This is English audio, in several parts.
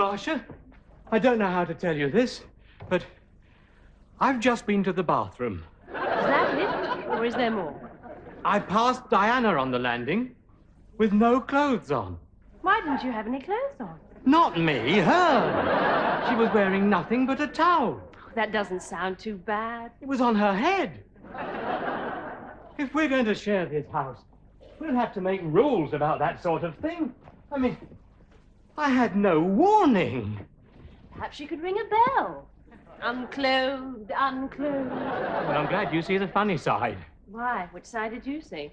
Marcia, I don't know how to tell you this, but I've just been to the bathroom. Is that it? Or is there more? I passed Diana on the landing with no clothes on. Why didn't you have any clothes on? Not me, her. She was wearing nothing but a towel. That doesn't sound too bad. It was on her head. If we're going to share this house, we'll have to make rules about that sort of thing. I mean, I had no warning. Perhaps you could ring a bell. Unclothed, unclothed. Well, I'm glad you see the funny side. Why? Which side did you see?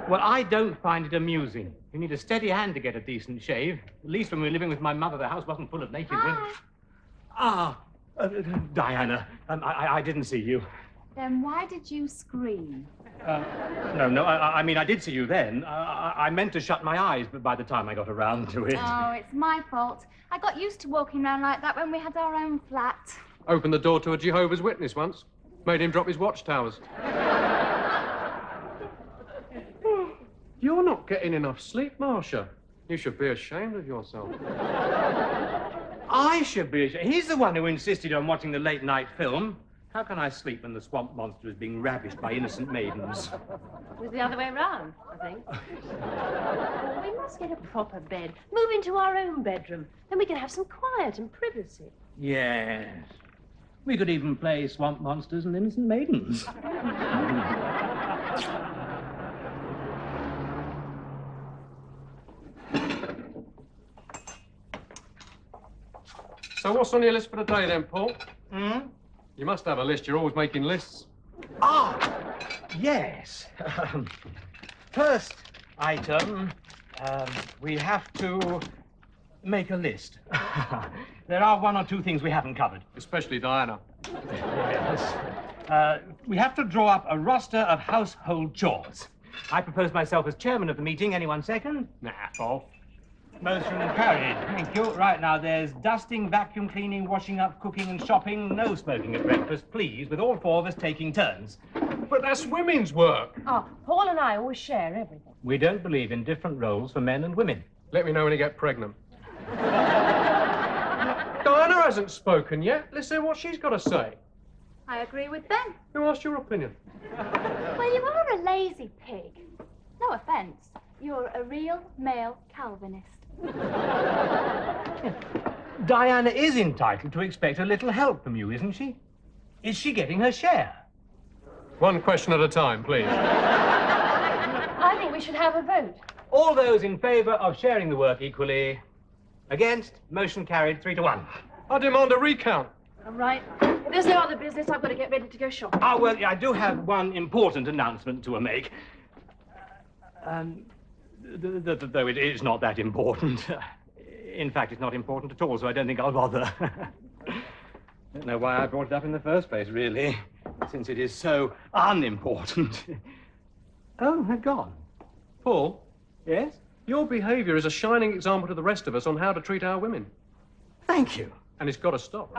Well, I don't find it amusing. You need a steady hand to get a decent shave. At least when we were living with my mother, the house wasn't full of naked women. Diana, I didn't see you. Then why did you scream? No, I mean, I did see you then. I meant to shut my eyes, but by the time I got around to it... Oh, it's my fault. I got used to walking around like that when we had our own flat. Opened the door to a Jehovah's Witness once. Made him drop his watchtowers. You're not getting enough sleep, Marcia. You should be ashamed of yourself. I should be ashamed. He's the one who insisted on watching the late-night film. How can I sleep when the swamp monster is being ravished by innocent maidens? It was the other way round, I think. Oh, we must get a proper bed. Move into our own bedroom. Then we can have some quiet and privacy. Yes. We could even play swamp monsters and innocent maidens. So what's on your list for the day then, Paul? Hmm? You must have a list. You're always making lists. Yes. First item, we have to make a list. There are one or two things we haven't covered. Especially Diana. Yes. We have to draw up a roster of household chores. I propose myself as chairman of the meeting. Anyone second? Nah, Paul. Motion carried. Thank you. Right now, there's dusting, vacuum cleaning, washing up, cooking and shopping. No smoking at breakfast, please, with all four of us taking turns. But that's women's work. Oh, Paul and I always share everything. We don't believe in different roles for men and women. Let me know when you get pregnant. Diana hasn't spoken yet. Let's hear what she's got to say. I agree with Ben. Who asked your opinion? Well, you are a lazy pig. No offense. You're a real male Calvinist. Diana is entitled to expect a little help from you, isn't she? Is she getting her share? One question at a time, please. I think we should have a vote. All those in favour of sharing the work equally. Against? Motion carried 3-1. I demand a recount. All right. If there's no other business, I've got to get ready to go shopping. Ah, well, I do have one important announcement to make. Though it is not that important. In fact, it's not important at all, so I don't think I'll bother. Don't know why I brought it up in the first place, really, since it is so unimportant. Oh, they're gone. Paul, Yes? your behaviour is a shining example to the rest of us on how to treat our women. Thank you. And it's got to stop.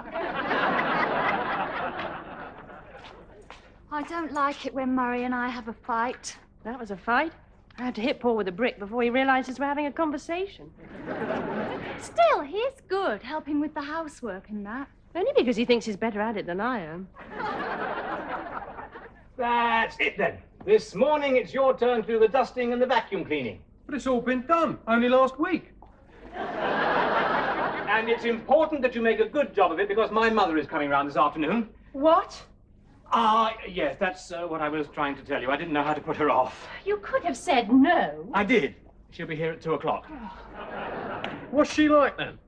I don't like it when Murray and I have a fight. That was a fight. I had to hit Paul with a brick before he realizes we're having a conversation. Still, he's good, helping with the housework and that. Only because he thinks he's better at it than I am. That's it, then. This morning, it's your turn to do the dusting and the vacuum cleaning. But it's all been done. Only last week. And it's important that you make a good job of it because my mother is coming round this afternoon. What? Yes, that's what I was trying to tell you. I didn't know how to put her off. You could have said no. I did. She'll be here at 2 o'clock. What's she like, then?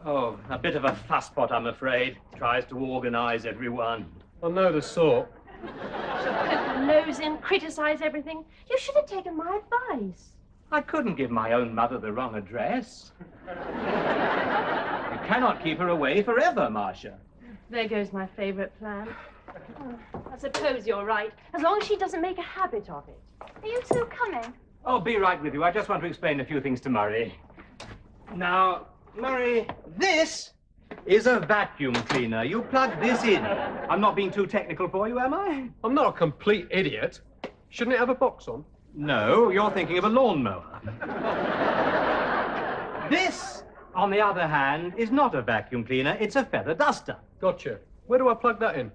Oh, a bit of a fusspot, I'm afraid. Tries to organise everyone. I know the sort. She'll poke her nose in, criticise everything. You should have taken my advice. I couldn't give my own mother the wrong address. You cannot keep her away forever, Marcia. There goes my favourite plan. I suppose you're right, as long as she doesn't make a habit of it. Are you two coming? Oh, be right with you. I just want to explain a few things to Murray. Now, Murray, this is a vacuum cleaner. You plug this in. I'm not being too technical for you, am I? I'm not a complete idiot. Shouldn't it have a box on? No, you're thinking of a lawnmower. This on the other hand, is not a vacuum cleaner, it's a feather duster. Gotcha. Where do I plug that in?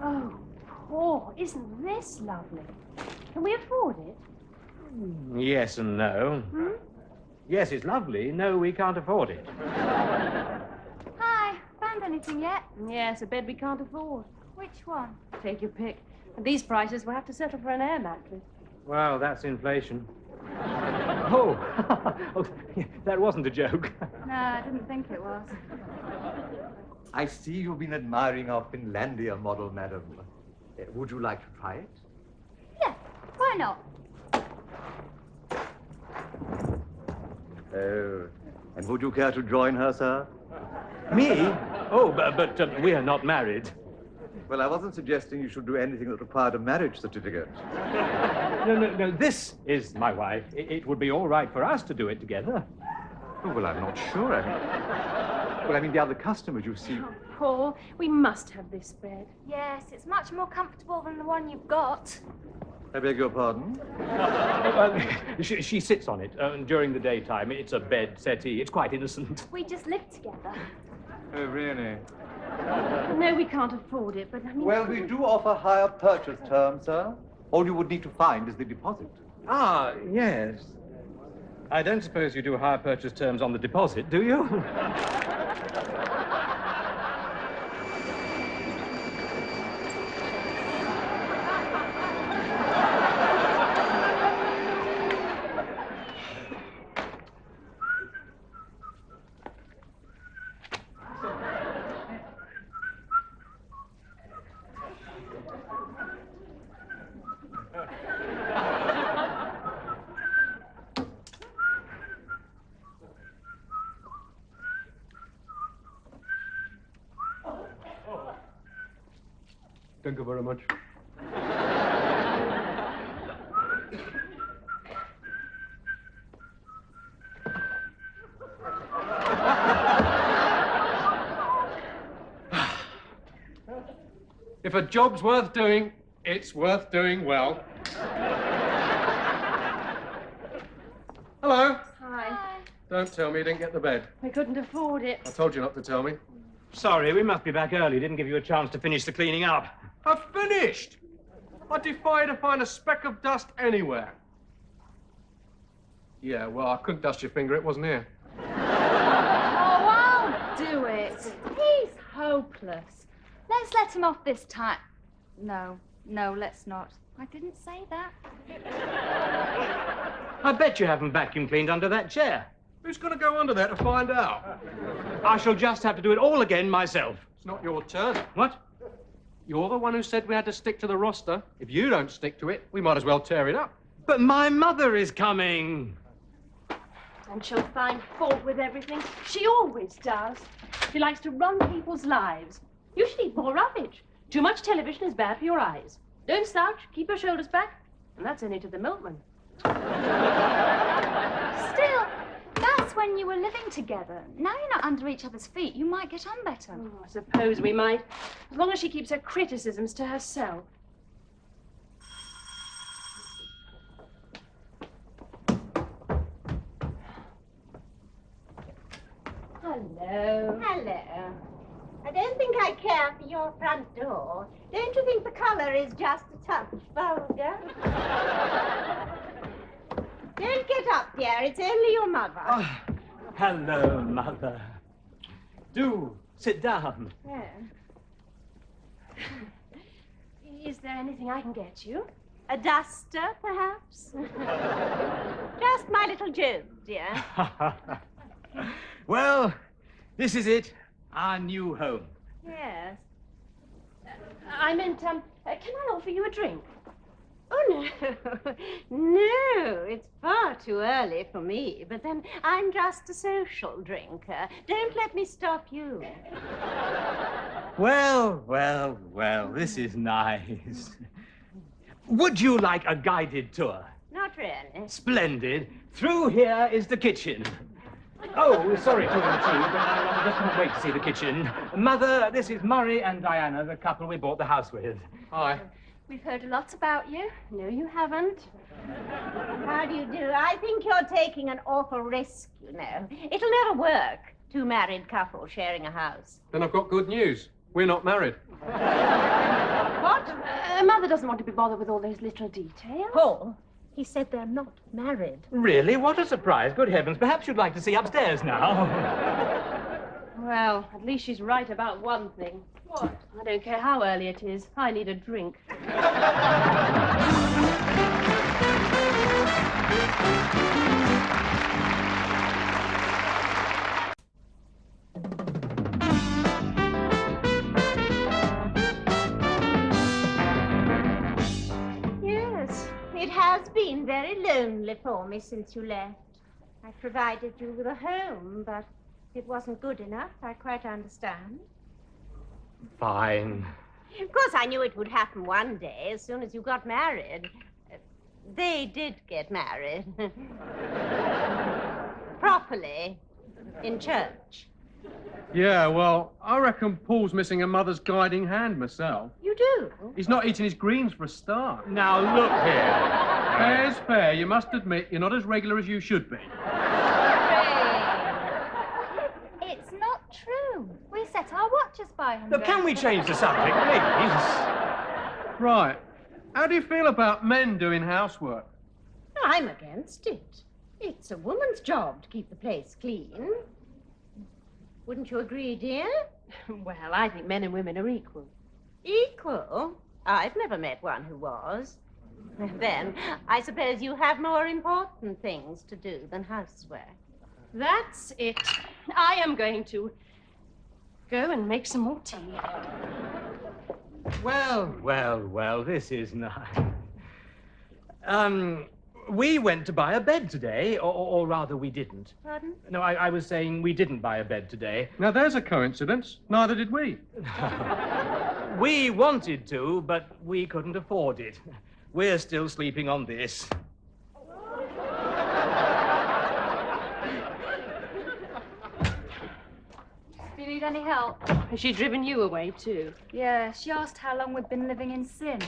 Oh, Paul, isn't this lovely? Can we afford it? Yes and no. Yes, it's lovely. No, we can't afford it. Hi, found anything yet? Yes, a bed we can't afford. Which one? Take your pick. At these prices, we'll have to settle for an air mattress. Well, that's inflation. Oh, oh, that wasn't a joke. No, I didn't think it was. I see you've been admiring our Finlandia model, madam. Would you like to try it? Yeah, why not? Oh, and would you care to join her, sir? Me? Oh, but we are not married. Well, I wasn't suggesting you should do anything that required a marriage certificate. No, this is my wife. It would be all right for us to do it together. Oh, well, I'm not sure. I mean, the other customers, you see. Oh, Paul, we must have this bed. Yes, it's much more comfortable than the one you've got. I beg your pardon? She sits on it during the daytime. It's a bed settee. It's quite innocent. We just live together. Oh, really? No, we can't afford it, but I mean... Well, we do offer higher purchase terms, sir. All you would need to find is the deposit. Ah, yes. I don't suppose you do higher purchase terms on the deposit, do you? Thank you very much. If a job's worth doing, it's worth doing well. Hello. Hi. Don't tell me you didn't get the bed. We couldn't afford it. I told you not to tell me. Sorry, we must be back early. Didn't give you a chance to finish the cleaning up. I've finished! I defy you to find a speck of dust anywhere. Yeah, well, I couldn't dust your finger. It wasn't here. Oh, I'll do it. He's hopeless. Let's let him off this time. No, let's not. I didn't say that. I bet you haven't vacuum cleaned under that chair. Who's going to go under there to find out? I shall just have to do it all again myself. It's not your turn. What? You're the one who said we had to stick to the roster. If you don't stick to it, we might as well tear it up. But my mother is coming. And she'll find fault with everything. She always does. She likes to run people's lives. You should eat more rubbish. Too much television is bad for your eyes. Don't slouch, keep your shoulders back. And that's only to the milkman. Still, that's when you were living together. Now you're not under each other's feet. You might get on better. Oh, I suppose we might, as long as she keeps her criticisms to herself. Hello. Hello. I don't think I care for your front door. Don't you think the colour is just a touch vulgar? Don't get up, dear. It's only your mother. Oh, hello, Mother. Do sit down. Yeah. Is there anything I can get you? A duster, perhaps? Just my little Joan, dear. Well, this is it. Our new home. Yes. I meant, can I offer you a drink? Oh, no. No, it's far too early for me. But then I'm just a social drinker. Don't let me stop you. Well, this is nice. Would you like a guided tour? Not really. Splendid. Through here is the kitchen. Oh, sorry to intrude, but I just can't wait to see the kitchen. Mother, this is Murray and Diana, the couple we bought the house with. Hi. We've heard a lot about you. No, you haven't. How do you do? I think you're taking an awful risk, you know. It'll never work. Two married couples sharing a house. Then I've got good news. We're not married. What? Mother doesn't want to be bothered with all those little details. Paul, he said they're not married. Really? What a surprise. Good heavens. Perhaps you'd like to see upstairs now. Well, at least she's right about one thing. What? I don't care how early it is. I need a drink. Yes, it has been very lonely for me since you left. I provided you with a home, but it wasn't good enough. I quite understand. Fine. Of course, I knew it would happen one day, as soon as you got married. They did get married. Properly. In church. Yeah, well, I reckon Paul's missing a mother's guiding hand myself. You do? He's not eating his greens for a start. Now, look here. Fair's fair. You must admit you're not as regular as you should be. It's not true. We set our watches by him. Look, can we change the subject, please? Right. How do you feel about men doing housework? I'm against it. It's a woman's job to keep the place clean. Wouldn't you agree, dear? Well, I think men and women are equal. Equal? I've never met one who was. Then, I suppose you have more important things to do than housework. That's it. I am going to go and make some more tea. Well, this is nice. We went to buy a bed today, or rather, we didn't. Pardon? No, I was saying we didn't buy a bed today. Now, there's a coincidence. Neither did we. We wanted to, but we couldn't afford it. We're still sleeping on this. Do you need any help? Has she driven you away, too? Yeah, she asked how long we'd been living in sin.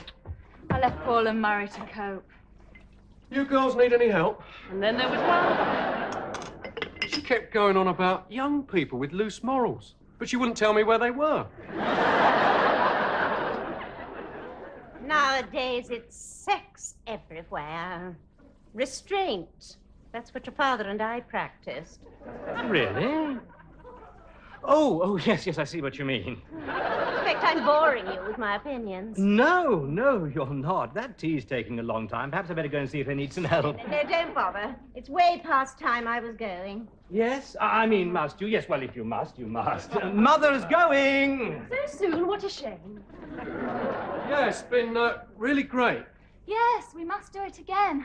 I left Paul and Murray to cope. You girls need any help? And then there was one. She kept going on about young people with loose morals, but she wouldn't tell me where they were. Nowadays, it's sex everywhere. Restraint. That's what your father and I practiced. Really? Oh, yes, I see what you mean. In fact, I'm boring you with my opinions. No, you're not. That tea's taking a long time. Perhaps I better go and see if they need some help. No, don't bother. It's way past time I was going. Yes? I mean, must you? Yes, well, if you must, you must. Mother's going! So soon? What a shame. Yeah, it's been really great. Yes, we must do it again.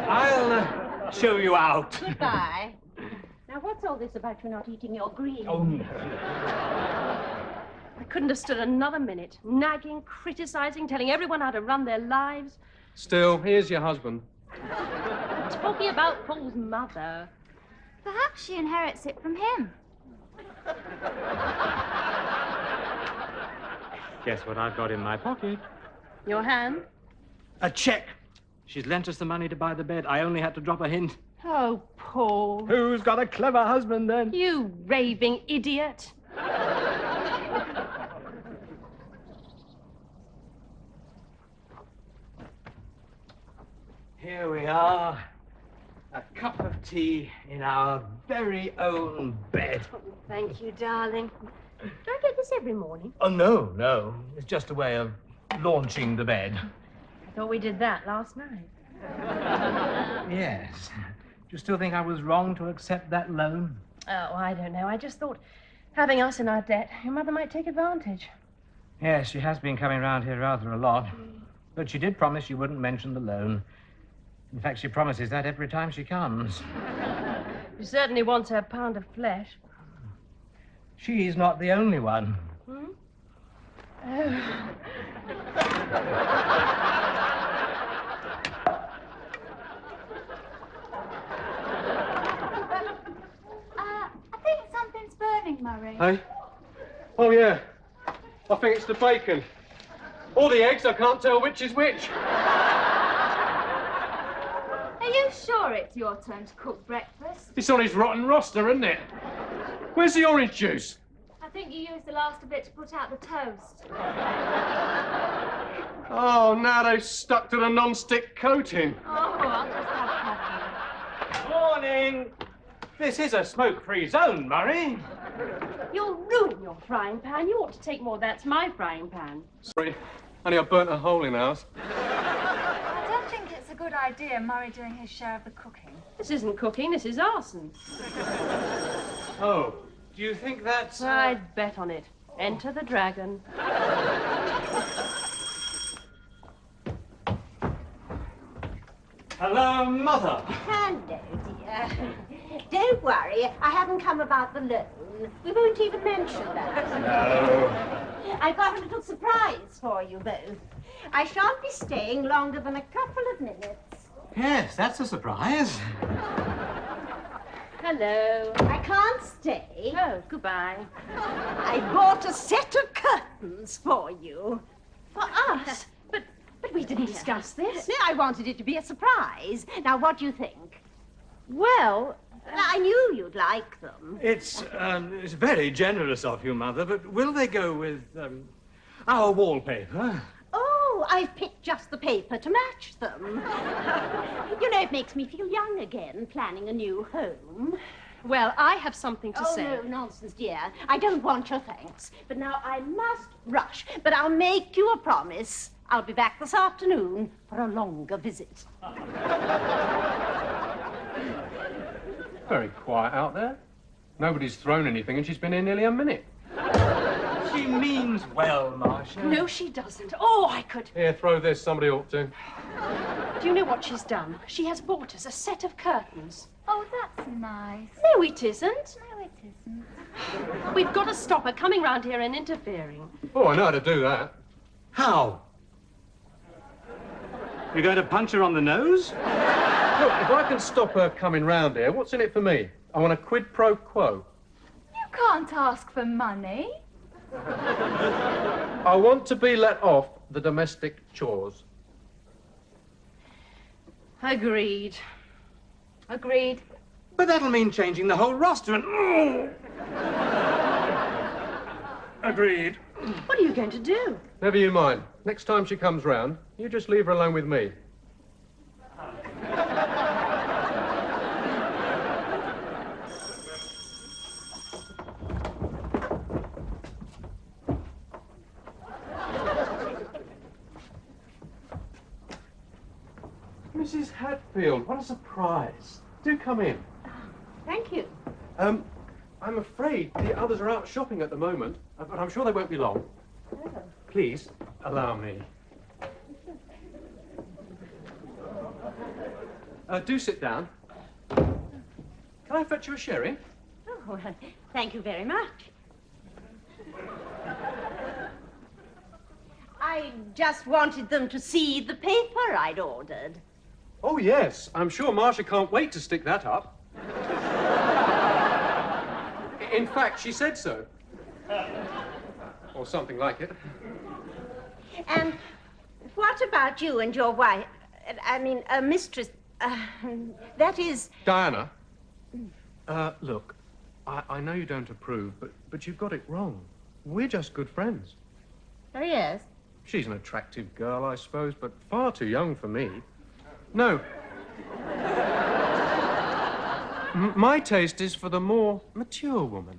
I'll show you out. Goodbye. Now, what's all this about you not eating your greens? Oh, no. I couldn't have stood another minute. Nagging, criticizing, telling everyone how to run their lives. Still, here's your husband. Talking about Paul's mother. Perhaps she inherits it from him. Guess what I've got in my pocket? Your hand? A check. She's lent us the money to buy the bed. I only had to drop a hint. Oh, Paul. Who's got a clever husband, then? You raving idiot. Here we are. A cup of tea in our very own bed. Thank you, darling. Do I get this every morning? Oh, no. It's just a way of launching the bed. I thought we did that last night. Yes. Do you still think I was wrong to accept that loan? Oh, I don't know. I just thought, having us in our debt, your mother might take advantage. Yes, she has been coming round here rather a lot. But she did promise she wouldn't mention the loan. In fact, she promises that every time she comes. She certainly wants her pound of flesh. She's not the only one. Hmm? Oh. Hey? Oh, yeah. I think it's the bacon. Or the eggs, I can't tell which is which. Are you sure it's your turn to cook breakfast? It's on his rotten roster, isn't it? Where's the orange juice? I think you used the last of it to put out the toast. Oh, now they've stuck to the non-stick coating. Oh, I'll just have coffee. Morning. This is a smoke-free zone, Murray. You'll ruin your frying pan. You ought to take more. That's my frying pan. Sorry, only I burnt a hole in ours. I don't think it's a good idea, Murray doing his share of the cooking. This isn't cooking, this is arson. Oh, do you think that's... I'd bet on it. Enter the dragon. Hello, Mother. Hello, dear. Don't worry, I haven't come about the loan. We won't even mention that. No. I've got a little surprise for you both. I shan't be staying longer than a couple of minutes. Yes, that's a surprise. Hello. I can't stay. Oh, goodbye. I bought a set of curtains for you. For us? But we didn't discuss this. No, I wanted it to be a surprise. Now, what do you think? Well, I knew you'd like them. It's very generous of you, Mother, but will they go with, our wallpaper? Oh, I've picked just the paper to match them. You know, it makes me feel young again, planning a new home. well, I have something to say. Oh, no, nonsense, dear. I don't want your thanks. But now I must rush. But I'll make you a promise. I'll be back this afternoon for a longer visit. Very quiet out there. Nobody's thrown anything and she's been here nearly a minute. She means well, Marcia. No, she doesn't. Oh, I could... Here, throw this. Somebody ought to. Do you know what she's done? She has bought us a set of curtains. Oh, that's nice. No, it isn't. No, it isn't. We've got to stop her coming round here and interfering. Oh, I know how to do that. How? You're going to punch her on the nose? Look, if I can stop her coming round here, what's in it for me? I want a quid pro quo. You can't ask for money. I want to be let off the domestic chores. Agreed. Agreed. But that'll mean changing the whole roster and... Agreed. What are you going to do? Never you mind. Next time she comes round, you just leave her alone with me. Mrs. Hatfield, what a surprise. Do come in. Thank you. I'm afraid the others are out shopping at the moment, but I'm sure they won't be long. Please, allow me. Do sit down. Can I fetch you a sherry? Oh, well, thank you very much. I just wanted them to see the paper I'd ordered. Oh, yes. I'm sure Marcia can't wait to stick that up. In fact, she said so. Or something like it. And what about you and your wife? Mistress. That is... Diana. Look, I know you don't approve, but you've got it wrong. We're just good friends. Oh, yes? She's an attractive girl, I suppose, but far too young for me. No. My taste is for the more mature woman.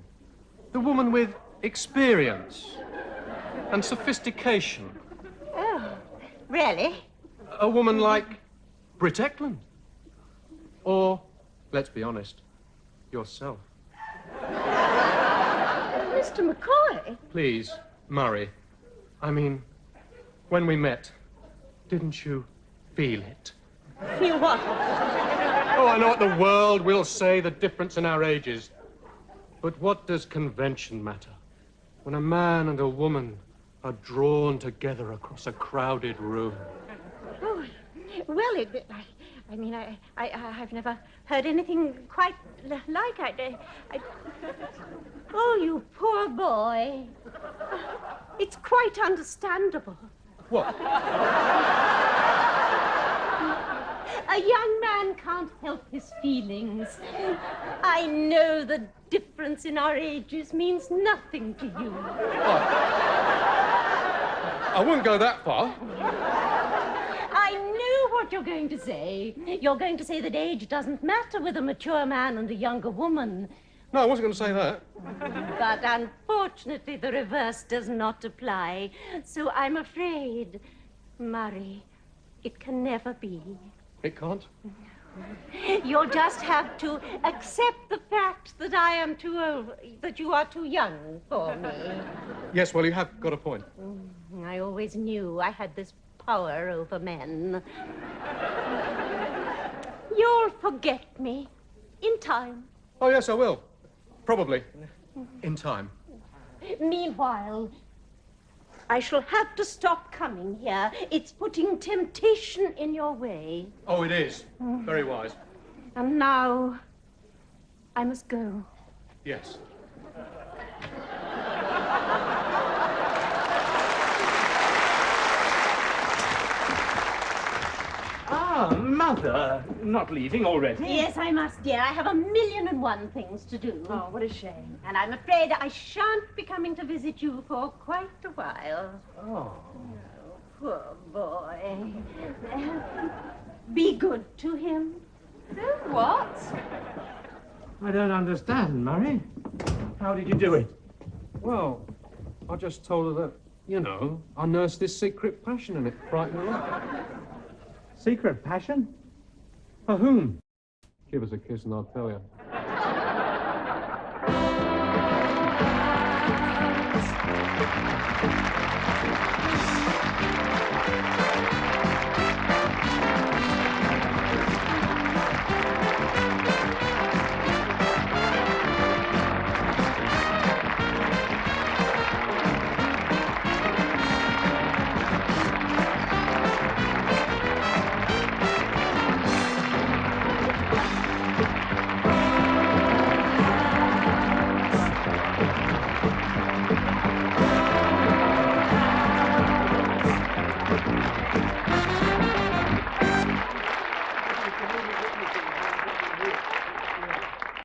The woman with experience and sophistication. Oh, really? A woman like Britt Eklund. Or, let's be honest, yourself. Mr. McCoy? Please, Murray. I mean, when we met, didn't you feel it? You what? Oh, I know what the world will say, the difference in our ages. But what does convention matter when a man and a woman are drawn together across a crowded room? Oh, well, I mean, I've never heard anything quite like it. Oh, you poor boy. It's quite understandable. What? A young man can't help his feelings. I know the difference in our ages means nothing to you. I wouldn't go that far. I know what you're going to say. You're going to say that age doesn't matter with a mature man and a younger woman. No, I wasn't going to say that. But unfortunately, the reverse does not apply. So I'm afraid, Murray, it can never be. It can't? You'll just have to accept the fact that I am too old, that you are too young for me. Yes, well, you have got a point. I always knew I had this power over men. You'll forget me in time. Oh, yes, I will. Probably. In time. Meanwhile, I shall have to stop coming here. It's putting temptation in your way. Oh, it is. Very wise. And now, I must go. Yes. Ah, Mother. Not leaving already? Yes, I must, dear. I have 1,000,001 things to do. Oh, what a shame. And I'm afraid I shan't be coming to visit you for quite a while. Oh. Poor boy. Be good to him. What? I don't understand, Murray. How did you do it? Well, I just told her that, you know, I nursed this secret passion and it frightened her up. Secret passion? For whom? Give us a kiss and I'll tell you.